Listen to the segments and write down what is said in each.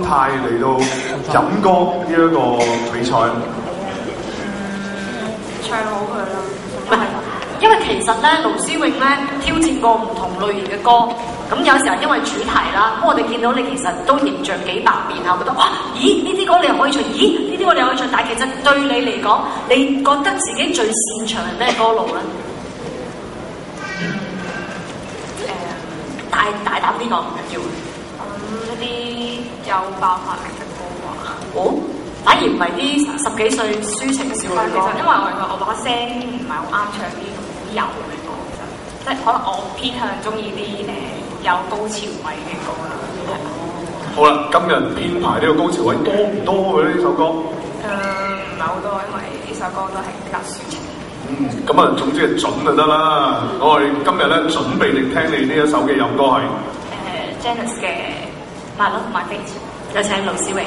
態嚟到飲歌呢一個比賽？唱好佢啦，唔係，因為其實咧，盧思穎咧挑戰過唔同類型嘅歌，咁有時候因為主題啦，咁我哋見到你其實都形象幾百變啊，覺得哇，咦呢啲歌你又可以唱，咦呢啲歌你又可以唱，但係其實對你嚟講，你覺得自己最擅長係咩歌路咧？大膽啲講唔緊要。一啲有爆發力嘅歌啊！哦，反而唔係啲10幾歲抒情少女歌。其實因為我把聲唔係好啱唱啲好柔嘅歌，即係可能我偏向中意啲有高潮位嘅歌啦。好啦，今日編排呢個高潮位多唔多嘅呢首歌？唔係好多，因為呢首歌都係比較抒情。咁啊，總之係準就得啦。我哋今日咧準備定聽你呢一首嘅飲歌係Janice 嘅 My Love My Fate， 有請盧思穎。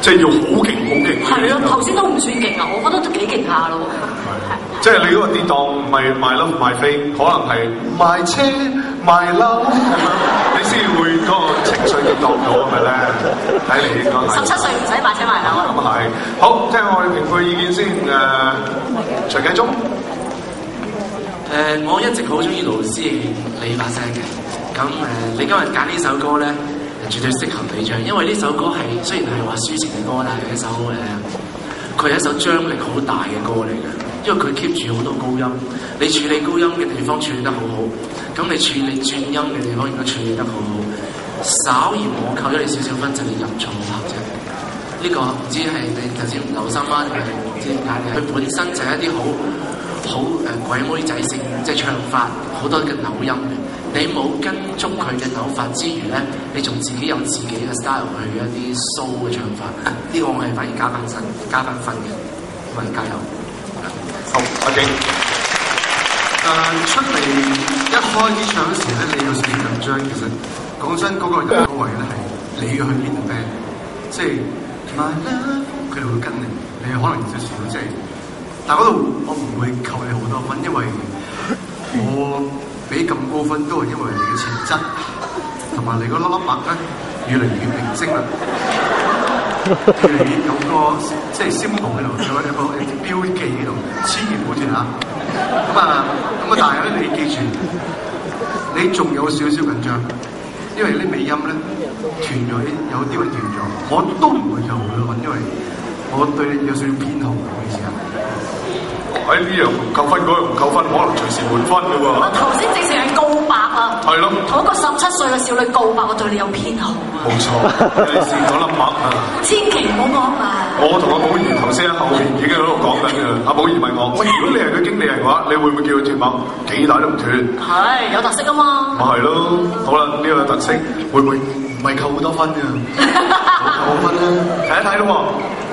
即係要好勁好勁。係啊，頭先都唔算勁啊，我覺得都幾勁下咯。係，即係你嗰個跌檔唔係賣樓賣飛，可能係賣車賣樓，你先會嗰個情緒跌檔到係咪咧？睇嚟應該係。17歲唔使賣車賣樓。咁係。好，聽我哋評判意見先。徐繼忠。我一直好中意盧思穎你把聲嘅。咁你今日揀呢首歌咧？絕對適合你唱，因為呢首歌係雖然係話抒情嘅歌，但係一首佢係一首張力好大嘅歌嚟嘅，因為佢 keep 住好多高音，你處理高音嘅地方處理得好好，咁你處理轉音嘅地方應該處理得好好，稍嫌我扣咗你少少分就你入錯拍啫。呢個唔知係你頭先唔留心啊，定係唔知點解嘅？佢本身就係一啲好鬼妹仔性，即係唱法好多嘅扭音嘅。你冇跟足佢嘅扭法之餘咧，你仲自己有自己嘅 style 去一啲 soul 嘅唱法，呢個我係反而加翻分嘅。咁啊加油！好，阿景。出嚟一開始唱嗰時咧，你有少少緊張。其實講真，嗰、個人嗰位咧係你要去 lead the band，即係 my love，佢哋會跟你，你可能有少少即係，但係嗰度我唔會扣你好多分，因為我俾咁高分都係因為你嘅潛質，同埋你嗰粒粒墨咧越嚟越明星啦，越嚟越有個即係 symbol 喺度，有一個標記喺度，千祈唔好斷啊！咁啊，但係咧，你記住，你仲有少少緊張，因為啲尾音咧斷咗，有啲位斷咗，我都唔會扣佢分，因為我對你有少少偏好，唔好意思啊。喺呢樣唔扣分，嗰樣唔扣分，可能隨時換分嘅喎。我頭先正正係告白啊！係咯，同一個17歲嘅少女告白，我對你有偏好啊！冇錯，你試嗰粒墨啊！千祈唔好講啊！我同阿寶儀頭先喺後邊已經喺度講緊嘅，阿寶儀問我：喂，如果你係佢經理人嘅話，你會唔會叫佢斷墨？幾大都唔斷。係有特色啊嘛！咪係咯，好啦，呢個特色會唔會唔係扣好多分㗎？扣分啦，睇一睇咯喎。